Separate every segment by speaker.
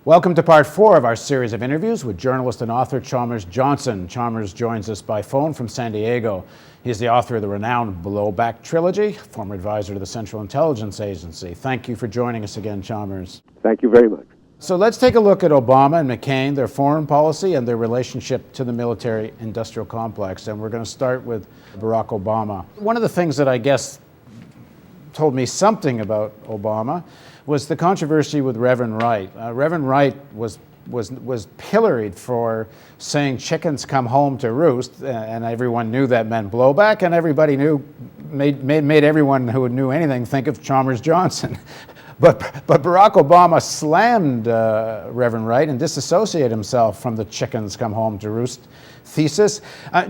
Speaker 1: Welcome to part 4 of our series of interviews with journalist and author Chalmers Johnson. Chalmers joins us by phone from San Diego. He's the author of the renowned Blowback trilogy, former advisor to the Central Intelligence Agency. Thank you for joining us again, Chalmers.
Speaker 2: Thank you very much.
Speaker 1: So let's take a look at Obama and McCain, their foreign policy and their relationship to the military-industrial complex. And we're going to start with Barack Obama. One of the things that I guess told me something about Obama was the controversy with Reverend Wright. Reverend Wright was pilloried for saying chickens come home to roost, and everyone knew that meant blowback, and everybody made everyone who knew anything think of Chalmers Johnson. But Barack Obama slammed Reverend Wright and disassociated himself from the chickens come home to roost thesis.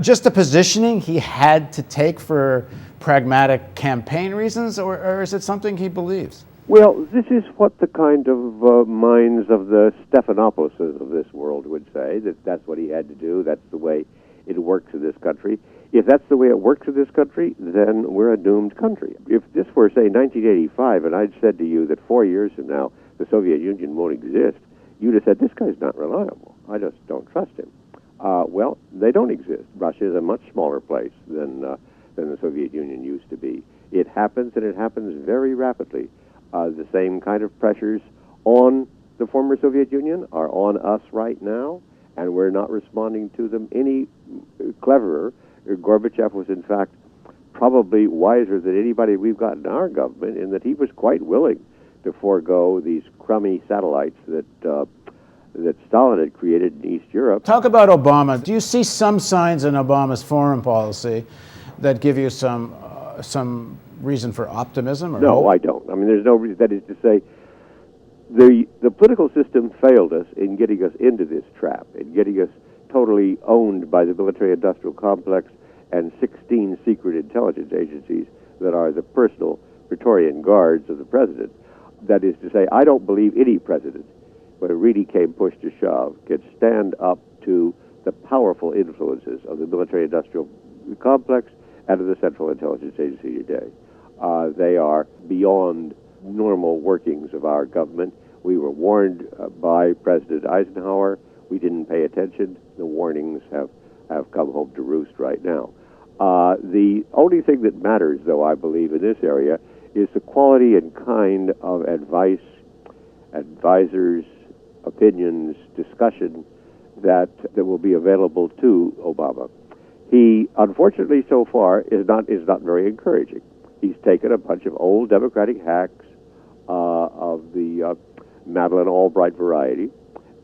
Speaker 1: Just a positioning he had to take for pragmatic campaign reasons, or is it something he believes?
Speaker 2: Well, this is what the kind of minds of the Stephanopoulos of this world would say, that that's what he had to do, that's the way it works in this country. If that's the way it works in this country, then we're a doomed country. If this were, say, 1985, and I'd said to you that 4 years from now the Soviet Union won't exist, you'd have said, this guy's not reliable. I just don't trust him. Well, they don't exist. Russia is a much smaller place than the Soviet Union used to be. It happens, and it happens very rapidly. The same kind of pressures on the former Soviet Union are on us right now, and we're not responding to them any cleverer. Gorbachev was, in fact, probably wiser than anybody we've got in our government, in that he was quite willing to forego these crummy satellites that Stalin had created in East Europe.
Speaker 1: Talk about Obama. Do you see some signs in Obama's foreign policy that give you some reason for optimism? Or
Speaker 2: no,
Speaker 1: hope?
Speaker 2: I don't. I mean, there's no reason. That is to say, the political system failed us in getting us into this trap, in getting us totally owned by the military-industrial complex and 16 secret intelligence agencies that are the personal Praetorian guards of the president. That is to say, I don't believe any president, when it really came push to shove, could stand up to the powerful influences of the military-industrial complex and of the Central Intelligence Agency today. They are beyond normal workings of our government. We were warned by President Eisenhower. We didn't pay attention. The warnings have come home to roost right now. The only thing that matters, though, I believe, in this area is the quality and kind of advice, advisors, opinions, discussion that will be available to Obama. He, unfortunately, so far, is not very encouraging. He's taken a bunch of old Democratic hacks of the Madeleine Albright variety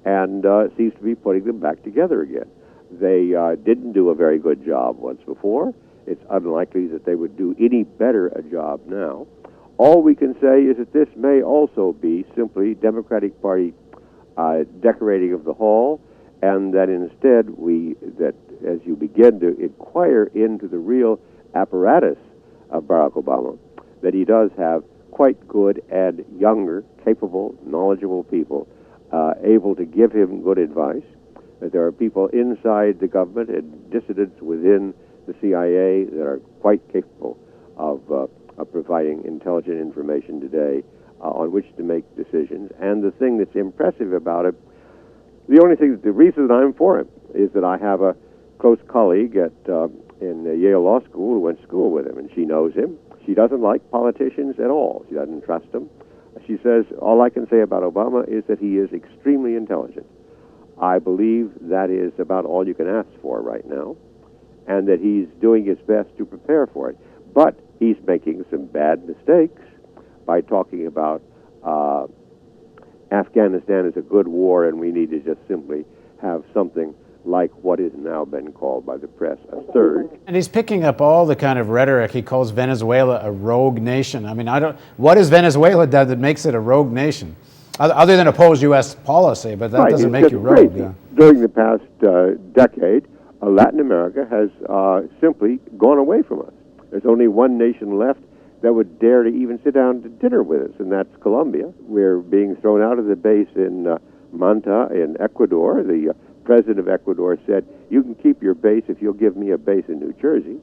Speaker 2: and seems to be putting them back together again. They didn't do a very good job once before. It's unlikely that they would do any better a job now. All we can say is that this may also be simply Democratic Party decorating of the hall, and that instead as you begin to inquire into the real apparatus of Barack Obama, that he does have quite good and younger, capable, knowledgeable people able to give him good advice, that there are people inside the government and dissidents within the CIA that are quite capable of providing intelligent information today on which to make decisions. And the thing that's impressive about it, the reason that I'm for him is that I have a close colleague in Yale Law School who went to school with him, and she knows him. She doesn't like politicians at all. She doesn't trust them. She says, all I can say about Obama is that he is extremely intelligent. I believe that is about all you can ask for right now, and that he's doing his best to prepare for it. But he's making some bad mistakes by talking about Afghanistan is a good war and we need to just simply have something like what has now been called by the press a surge.
Speaker 1: And he's picking up all the kind of rhetoric. He calls Venezuela a rogue nation. I mean, what has Venezuela done that makes it a rogue nation? Other than oppose U.S. policy, but that doesn't make you rogue. Yeah.
Speaker 2: During the past decade, Latin America has simply gone away from us. There's only one nation left that would dare to even sit down to dinner with us, and that's Colombia. We're being thrown out of the base in Manta in Ecuador. The president of Ecuador said, you can keep your base if you'll give me a base in New Jersey.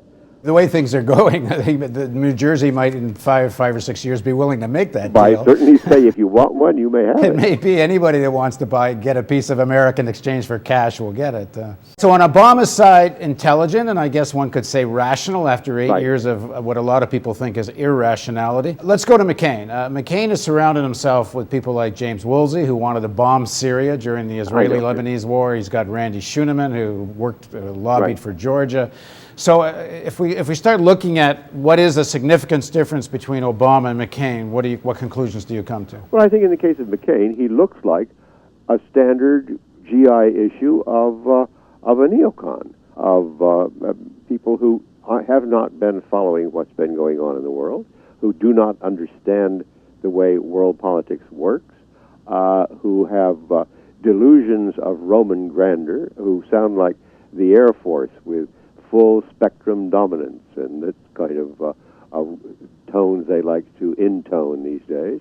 Speaker 1: The way things are going, I think that New Jersey might in five or 6 years be willing to make that
Speaker 2: I
Speaker 1: deal.
Speaker 2: certainly say if you want one, you may have
Speaker 1: It
Speaker 2: it.
Speaker 1: may be anybody that wants to get a piece of America in exchange for cash will get it. So on Obama's side, intelligent, and I guess one could say rational after 8
Speaker 2: Right.
Speaker 1: years of what a lot of people think is irrationality. Let's go to McCain. McCain has surrounded himself with people like James Woolsey, who wanted to bomb Syria during the Israeli-Lebanese war. He's got Randy Schuneman, who lobbied
Speaker 2: Right.
Speaker 1: for Georgia. So if we start looking at what is a significant difference between Obama and McCain, what conclusions do you come to?
Speaker 2: Well, I think in the case of McCain, he looks like a standard GI issue of a neocon, of people who have not been following what's been going on in the world, who do not understand the way world politics works, who have delusions of Roman grandeur, who sound like the Air Force with full spectrum dominance, and that's kind of tones they like to intone these days,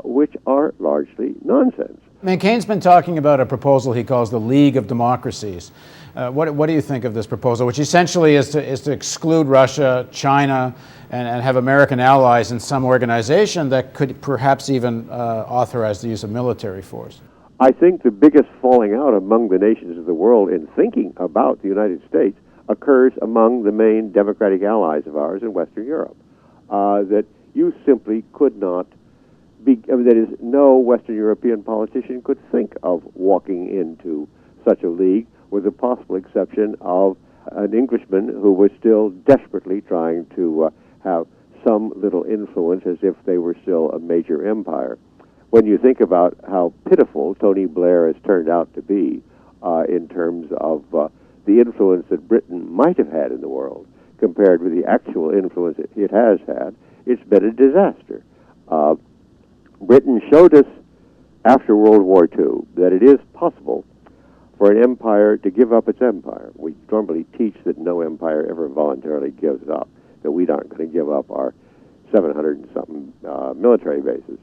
Speaker 2: which are largely nonsense.
Speaker 1: McCain's been talking about a proposal he calls the League of Democracies. What do you think of this proposal, which essentially is to exclude Russia, China, and have American allies in some organization that could perhaps even authorize the use of military force?
Speaker 2: I think the biggest falling out among the nations of the world in thinking about the United States occurs among the main democratic allies of ours in Western Europe. That you simply could not be, that is, no Western European politician could think of walking into such a league, with the possible exception of an Englishman who was still desperately trying to have some little influence as if they were still a major empire. When you think about how pitiful Tony Blair has turned out to be in terms of the influence that Britain might have had in the world compared with the actual influence it has had, it's been a disaster. Britain showed us after World War II that it is possible for an empire to give up its empire. We normally teach that no empire ever voluntarily gives up, that we aren't going to give up our 700 and something military bases.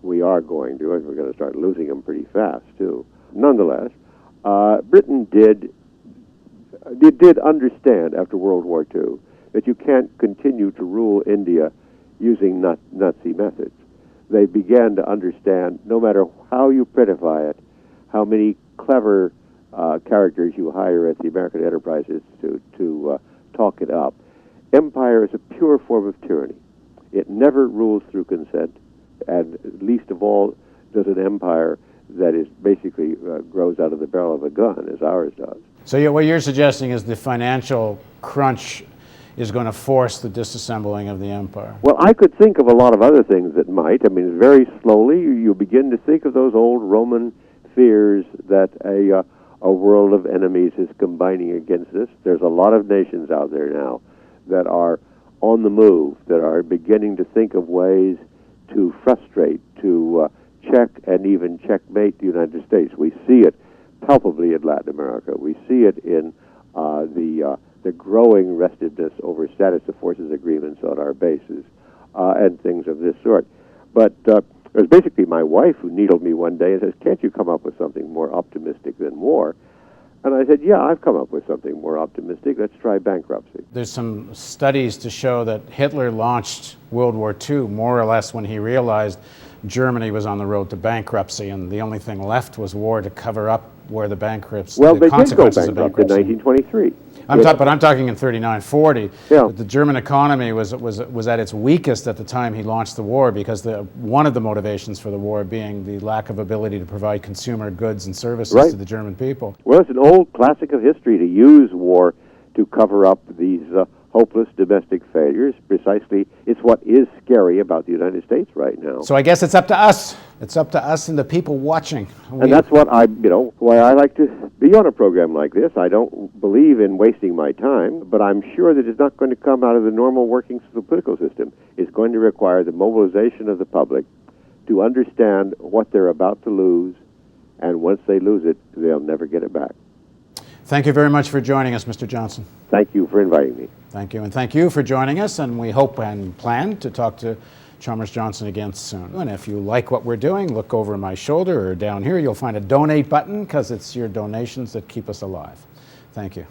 Speaker 2: We are going to, and we're going to start losing them pretty fast, too. Nonetheless, Britain did understand after World War II that you can't continue to rule India using Nazi methods. They began to understand, no matter how you prettify it, how many clever characters you hire at the American enterprises to talk it up, empire is a pure form of tyranny. It never rules through consent, and least of all does an empire that is basically grows out of the barrel of a gun, as ours does.
Speaker 1: So what you're suggesting is the financial crunch is going to force the disassembling of the empire.
Speaker 2: Well, I could think of a lot of other things that might. I mean, very slowly you begin to think of those old Roman fears that a world of enemies is combining against us. There's a lot of nations out there now that are on the move, that are beginning to think of ways to frustrate, to check and even checkmate the United States. We see it palpably in Latin America. We see it in the growing restiveness over status of forces agreements on our bases and things of this sort. But it was basically my wife who needled me one day and says, "Can't you come up with something more optimistic than war?" And I said, "Yeah, I've come up with something more optimistic. Let's try bankruptcy."
Speaker 1: There's some studies to show that Hitler launched World War II more or less when he realized Germany was on the road to bankruptcy, and the only thing left was war to cover up where the bankruptcy,
Speaker 2: Well,
Speaker 1: the
Speaker 2: they did go
Speaker 1: consequences of
Speaker 2: bankrupt in
Speaker 1: bankruptcy.
Speaker 2: 1923.
Speaker 1: But I'm talking in 39, 40.
Speaker 2: Yeah.
Speaker 1: The German economy was at its weakest at the time he launched the war, because one of the motivations for the war being the lack of ability to provide consumer goods and services
Speaker 2: Right.
Speaker 1: to the German people.
Speaker 2: Well, it's an old classic of history to use war to cover up these hopeless domestic failures. Precisely, it's what is scary about the United States right now.
Speaker 1: So I guess it's up to us. It's up to us and the people watching.
Speaker 2: And that's what why I like to be on a program like this. I don't believe in wasting my time, but I'm sure that it's not going to come out of the normal workings of the political system. It's going to require the mobilization of the public to understand what they're about to lose, and once they lose it, they'll never get it back.
Speaker 1: Thank you very much for joining us, Mr. Johnson.
Speaker 2: Thank you for inviting me.
Speaker 1: Thank you, and thank you for joining us, and we hope and plan to talk to Chalmers Johnson again soon. And if you like what we're doing, look over my shoulder or down here. You'll find a donate button, because it's your donations that keep us alive. Thank you.